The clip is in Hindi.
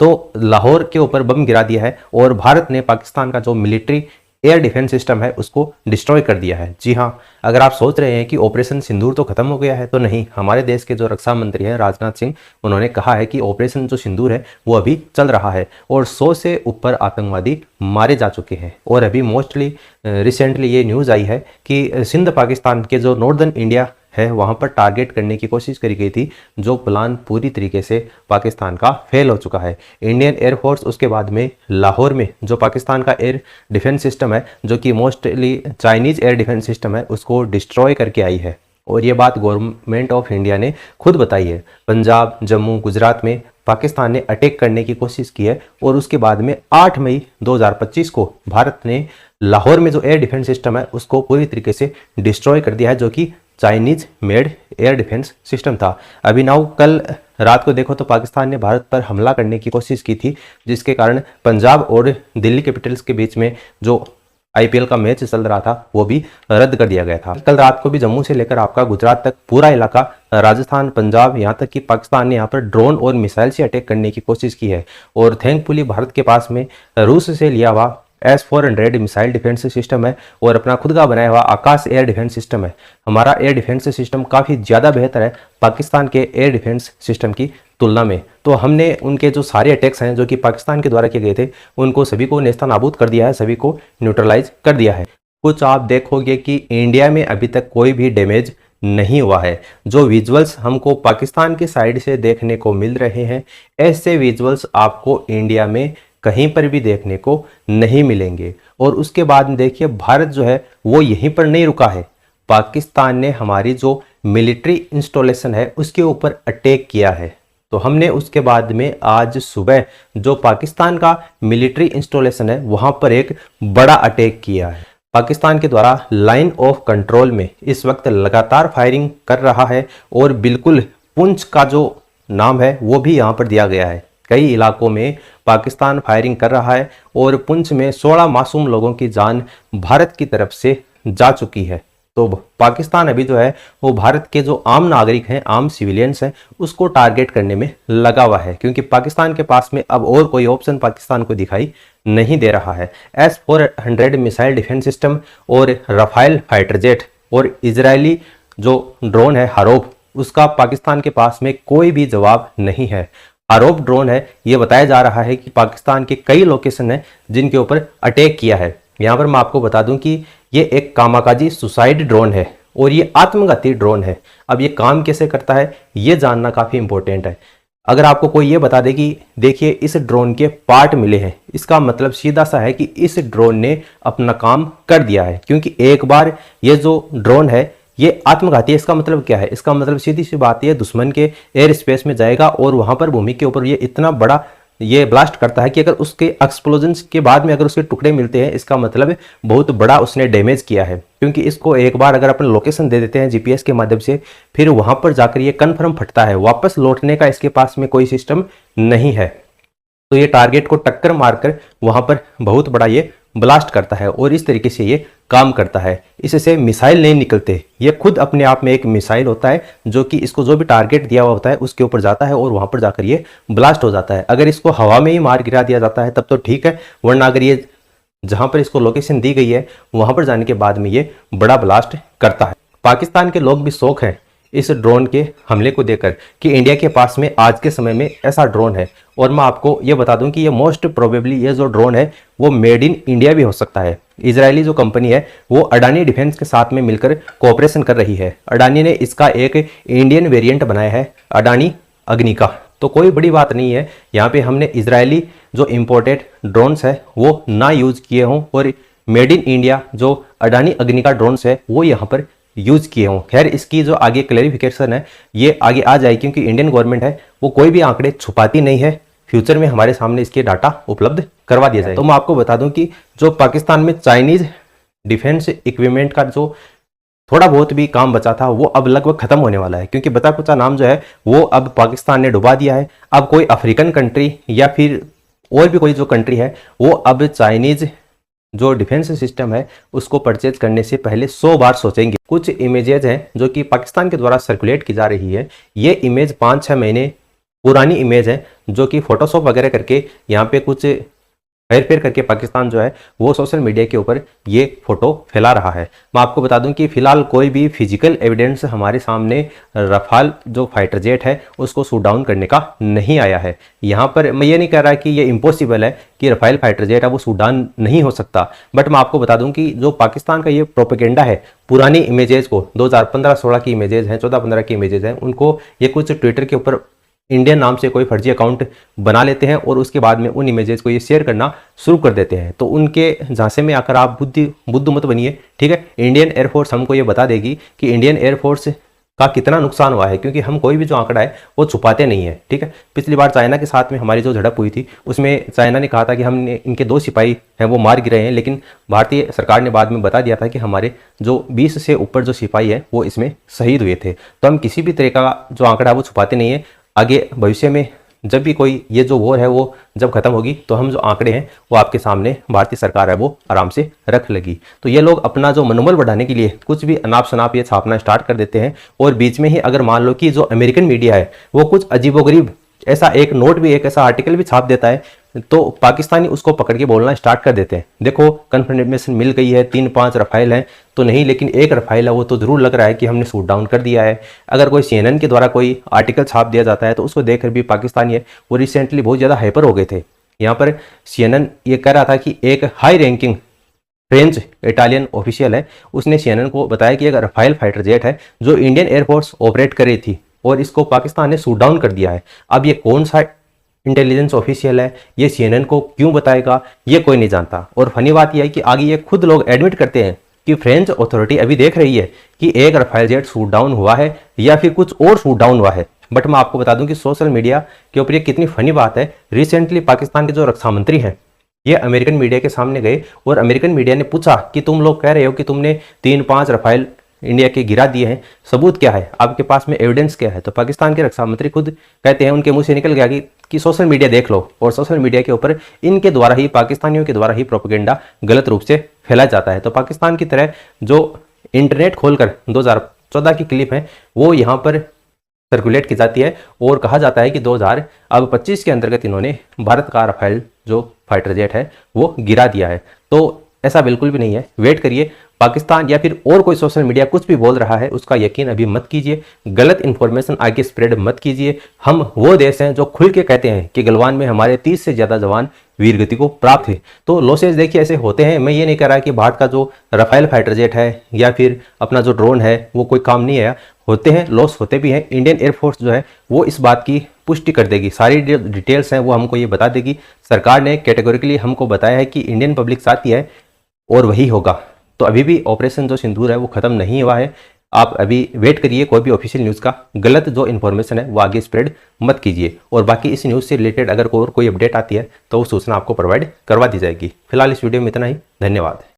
तो लाहौर के ऊपर बम गिरा दिया है और भारत ने पाकिस्तान का जो मिलिट्री एयर डिफेंस सिस्टम है उसको डिस्ट्रॉय कर दिया है। जी हाँ, अगर आप सोच रहे हैं कि ऑपरेशन सिंदूर तो खत्म हो गया है, तो नहीं, हमारे देश के जो रक्षा मंत्री हैं राजनाथ सिंह, उन्होंने कहा है कि ऑपरेशन जो सिंदूर है वो अभी चल रहा है और 100 से ऊपर आतंकवादी मारे जा चुके हैं। और अभी मोस्टली रिसेंटली ये न्यूज़ आई है कि सिंध पाकिस्तान के जो नॉर्दर्न इंडिया है वहाँ पर टारगेट करने की कोशिश करी गई थी, जो प्लान पूरी तरीके से पाकिस्तान का फेल हो चुका है। इंडियन एयरफोर्स उसके बाद में लाहौर में जो पाकिस्तान का एयर डिफेंस सिस्टम है, जो कि mostly Chinese air defence system है, उसको डिस्ट्रॉय करके आई है। और ये बात गवर्नमेंट ऑफ इंडिया ने खुद बताई है। पंजाब, जम्मू, गुजरात में पाकिस्तान ने अटैक करने की कोशिश की है और उसके बाद में 8 मई 2025 को भारत ने लाहौर में जो एयर डिफेंस सिस्टम है उसको पूरी तरीके से डिस्ट्रॉय कर दिया है, जो कि Chinese made air defence system था। अभी नाउ कल रात को देखो तो पाकिस्तान ने भारत पर हमला करने की कोशिश की थी, जिसके कारण पंजाब और दिल्ली कैपिटल्स के बीच में जो आईपीएल का मैच चल रहा था वो भी रद्द कर दिया गया था। कल रात को भी जम्मू से लेकर आपका गुजरात तक पूरा इलाका, राजस्थान, पंजाब, यहाँ तक कि पाकिस्तान ने यहाँ पर ड्रोन और मिसाइल से अटैक करने की कोशिश की है। और थैंकफुली भारत के पास में रूस से लिया हुआ S-400 मिसाइल डिफेंस सिस्टम है और अपना खुद का बनाया हुआ आकाश एयर डिफेंस सिस्टम है। हमारा एयर डिफेंस सिस्टम काफ़ी ज़्यादा बेहतर है पाकिस्तान के एयर डिफेंस सिस्टम की तुलना में। तो हमने उनके जो सारे अटैक्स हैं जो कि पाकिस्तान के द्वारा किए गए थे, उनको सभी को नेस्तनाबूद कर दिया है, सभी को न्यूट्रलाइज कर दिया है। कुछ आप देखोगे कि इंडिया में अभी तक कोई भी डैमेज नहीं हुआ है। जो विजुअल्स हमको पाकिस्तान की साइड से देखने को मिल रहे हैं, ऐसे विजुअल्स आपको इंडिया में कहीं पर भी देखने को नहीं मिलेंगे। और उसके बाद देखिए भारत जो है वो यहीं पर नहीं रुका है। पाकिस्तान ने हमारी जो मिलिट्री इंस्टॉलेशन है उसके ऊपर अटैक किया है। तो हमने उसके बाद में आज सुबह जो पाकिस्तान का मिलिट्री इंस्टॉलेशन है वहां पर एक बड़ा अटैक किया है। पाकिस्तान के द्वारा लाइन ऑफ कंट्रोल में इस वक्त लगातार फायरिंग कर रहा है और बिल्कुल पुंछ का जो नाम है वो भी यहाँ पर दिया गया है। कई इलाकों में पाकिस्तान फायरिंग कर रहा है और पुंछ में 16 मासूम लोगों की जान भारत की तरफ से जा चुकी है। तो पाकिस्तान अभी जो है वो भारत के जो आम नागरिक हैं, आम सिविलियंस हैं, उसको टारगेट करने में लगा हुआ है, क्योंकि पाकिस्तान के पास में अब और कोई ऑप्शन पाकिस्तान को दिखाई नहीं दे रहा है। S-400 मिसाइल डिफेंस सिस्टम और रफाइल फाइटर जेट और इजरायली जो ड्रोन है हारोप, उसका पाकिस्तान के पास में कोई भी जवाब नहीं है। हारोप ड्रोन है, ये बताया जा रहा है कि पाकिस्तान के कई लोकेशन है जिनके ऊपर अटैक किया है। यहाँ पर मैं आपको बता दूं कि ये एक कामाकाजी सुसाइड ड्रोन है और ये आत्मघाती ड्रोन है। अब ये काम कैसे करता है ये जानना काफ़ी इंपॉर्टेंट है। अगर आपको कोई ये बता दे कि देखिए इस ड्रोन के पार्ट मिले हैं, इसका मतलब सीधा सा है कि इस ड्रोन ने अपना काम कर दिया है, क्योंकि एक बार ये जो ड्रोन है ये आत्मघाती है। इसका मतलब क्या है? इसका मतलब सीधी सी बात है, दुश्मन के एयर स्पेस में जाएगा और वहां पर भूमि के ऊपर ये इतना बड़ा ये ब्लास्ट करता है कि अगर उसके एक्सप्लोजन के बाद में अगर उसके टुकड़े मिलते हैं, इसका मतलब बहुत बड़ा उसने डैमेज किया है। क्योंकि इसको एक बार अगर अपन लोकेशन दे देते हैं जीपीएस के माध्यम से, फिर वहां पर जाकर ये कन्फर्म फटता है, वापस लौटने का इसके पास में कोई सिस्टम नहीं है। तो ये टारगेट को टक्कर मारकर वहां पर बहुत बड़ा ये ब्लास्ट करता है और इस तरीके से ये काम करता है। इससे मिसाइल नहीं निकलते, ये खुद अपने आप में एक मिसाइल होता है जो कि इसको जो भी टारगेट दिया हुआ होता है उसके ऊपर जाता है और वहां पर जाकर ये ब्लास्ट हो जाता है। अगर इसको हवा में ही मार गिरा दिया जाता है तब तो ठीक है, वरना अगर ये जहां पर इसको लोकेशन दी गई है वहां पर जाने के बाद में ये बड़ा ब्लास्ट करता है। पाकिस्तान के लोग भी शौक हैं इस ड्रोन के हमले को देखकर कि इंडिया के पास में आज के समय में ऐसा ड्रोन है। और मैं आपको ये बता दूं कि ये मोस्ट प्रोबेबली ये जो ड्रोन है वो मेड इन इंडिया भी हो सकता है। इजरायली जो कंपनी है वो अडानी डिफेंस के साथ में मिलकर कोऑपरेशन कर रही है। अडानी ने इसका एक इंडियन वेरिएंट बनाया है, अडानी अग्निका। तो कोई बड़ी बात नहीं है, यहाँ पे हमने इजरायली जो इम्पोर्टेड ड्रोन्स है वो ना यूज किए हों और मेड इन इंडिया जो अडानी अग्निका ड्रोन्स है वो यहाँ पर यूज किए हों। खैर इसकी जो आगे क्लैरिफिकेशन है ये आगे आ जाए, क्योंकि इंडियन गवर्नमेंट है वो कोई भी आंकड़े छुपाती नहीं है। फ्यूचर में हमारे सामने इसके डाटा उपलब्ध करवा दिया जाए। तो मैं आपको बता दूं कि जो पाकिस्तान में चाइनीज डिफेंस इक्विपमेंट का जो थोड़ा बहुत भी काम बचा था वो अब लगभग खत्म होने वाला है, क्योंकि बता कुचा नाम जो है वो अब पाकिस्तान ने डुबा दिया है। अब कोई अफ्रीकन कंट्री या फिर और भी कोई जो कंट्री है वो अब चाइनीज जो डिफेंस सिस्टम है उसको परचेज करने से पहले 100 बार सोचेंगे। कुछ इमेजेज हैं जो कि पाकिस्तान के द्वारा सर्कुलेट की जा रही है। ये इमेज 5-6 महीने पुरानी इमेज है जो कि फोटोशॉप वगैरह करके यहाँ पे कुछ हेरफेर करके पाकिस्तान जो है वो सोशल मीडिया के ऊपर ये फोटो फैला रहा है। मैं आपको बता दूं कि फिलहाल कोई भी फिजिकल एविडेंस हमारे सामने रफाल जो फाइटर जेट है उसको शूट डाउन करने का नहीं आया है। यहाँ पर मैं ये नहीं कह रहा कि ये इम्पॉसिबल है कि रफाल फाइटर जेट है वो शूट डाउन नहीं हो सकता, बट मैं आपको बता दूं कि जो पाकिस्तान का ये प्रोपेगेंडा है, पुरानी इमेजेस को 2015-16 की इमेजेस हैं, 14-15 की इमेजेस हैं, उनको ये कुछ ट्विटर के ऊपर इंडियन नाम से कोई फर्जी अकाउंट बना लेते हैं और उसके बाद में उन इमेजेस को ये शेयर करना शुरू कर देते हैं। तो उनके झांसे में आकर आप बुद्ध मत बनिए, ठीक है। इंडियन एयरफोर्स हमको ये बता देगी कि इंडियन एयरफोर्स का कितना नुकसान हुआ है, क्योंकि हम कोई भी जो आंकड़ा है वो छुपाते नहीं है, ठीक है। पिछली बार चाइना के साथ में हमारी जो झड़प हुई थी उसमें चाइना ने कहा था कि हमने इनके 2 सिपाही हैं वो मार गिरे हैं, लेकिन भारतीय सरकार ने बाद में बता दिया था कि हमारे जो 20 से ऊपर जो सिपाही है वो इसमें शहीद हुए थे। तो हम किसी भी तरह का जो आंकड़ा है वो छुपाते नहीं है। आगे भविष्य में जब भी कोई ये जो वॉर है वो जब खत्म होगी तो हम जो आंकड़े हैं वो आपके सामने भारतीय सरकार है वो आराम से रख लेगी। तो ये लोग अपना जो मनोबल बढ़ाने के लिए कुछ भी अनाप शनाप ये छापना स्टार्ट कर देते हैं, और बीच में ही अगर मान लो कि जो अमेरिकन मीडिया है वो कुछ अजीबोगरीब ऐसा एक नोट भी, एक ऐसा आर्टिकल भी छाप देता है, तो पाकिस्तानी उसको पकड़ के बोलना स्टार्ट कर देते हैं, देखो कंफर्मेशन मिल गई है, 3-5 रफाइल हैं, तो नहीं लेकिन एक रफाइल है वो तो जरूर लग रहा है कि हमने शूट डाउन कर दिया है। अगर कोई CNN के द्वारा कोई आर्टिकल छाप दिया जाता है तो उसको देखकर भी पाकिस्तानी है वो रिसेंटली बहुत ज़्यादा हाइपर हो गए थे। यहाँ पर CNN ये कह रहा था कि एक high ranking French Italian official है, उसने CNN को बताया कि एक रफाइल फाइटर जेट है जो इंडियन एयरफोर्स ऑपरेट कर रही थी और इसको पाकिस्तान ने शूट डाउन कर दिया है। अब ये कौन सा इंटेलिजेंस ऑफिशियल है, ये CNN को क्यों बताएगा, ये कोई नहीं जानता। और फनी बात यह है कि आगे ये खुद लोग एडमिट करते हैं कि फ्रेंच अथॉरिटी अभी देख रही है कि एक रफाइल जेट शूट डाउन हुआ है या फिर कुछ और शूट डाउन हुआ है। बट मैं आपको बता दूं कि सोशल मीडिया के ऊपर ये कितनी फनी बात है। रिसेंटली पाकिस्तान के जो रक्षा मंत्री हैं ये अमेरिकन मीडिया के सामने गए और अमेरिकन मीडिया ने पूछा कि तुम लोग कह रहे हो कि तुमने 3-5 रफाइल इंडिया के गिरा दिए हैं, सबूत क्या है, आपके पास में एविडेंस क्या है। तो पाकिस्तान के रक्षा मंत्री खुद कहते हैं, उनके मुंह से निकल गया कि सोशल मीडिया देख लो, और सोशल मीडिया के ऊपर इनके द्वारा ही, पाकिस्तानियों के द्वारा ही प्रोपेगेंडा गलत रूप से फैला जाता है। तो पाकिस्तान की तरह जो इंटरनेट खोलकर 2014 की क्लिप है वो यहाँ पर सर्कुलेट की जाती है और कहा जाता है कि 2025 के अंतर्गत इन्होंने भारत का राफेल जो फाइटर जेट है वो गिरा दिया है। तो ऐसा बिल्कुल भी नहीं है, वेट करिए। पाकिस्तान या फिर और कोई सोशल मीडिया कुछ भी बोल रहा है उसका यकीन अभी मत कीजिए, गलत इंफॉर्मेशन आगे स्प्रेड मत कीजिए। हम वो देश हैं जो खुल के कहते हैं कि गलवान में हमारे 30 से ज़्यादा जवान वीरगति को प्राप्त है। तो लॉसेज देखिए ऐसे होते हैं। मैं ये नहीं कह रहा कि भारत का जो राफेल फाइटर जेट है या फिर अपना जो ड्रोन है वो कोई काम नहीं आया, होते हैं, लॉस होते भी हैं। इंडियन एयरफोर्स जो है वो इस बात की पुष्टि कर देगी, सारी डिटेल्स हैं वो हमको ये बता देगी। सरकार ने कैटेगोरिकली हमको बताया है कि इंडियन पब्लिक साथ ही है और वही होगा। तो अभी भी ऑपरेशन जो सिंदूर है वो खत्म नहीं हुआ है, आप अभी वेट करिए। कोई भी ऑफिशियल न्यूज़ का गलत जो इन्फॉर्मेशन है वो आगे स्प्रेड मत कीजिए। और बाकी इस न्यूज़ से रिलेटेड अगर कोई अपडेट आती है तो वो सूचना आपको प्रोवाइड करवा दी जाएगी। फिलहाल इस वीडियो में इतना ही, धन्यवाद।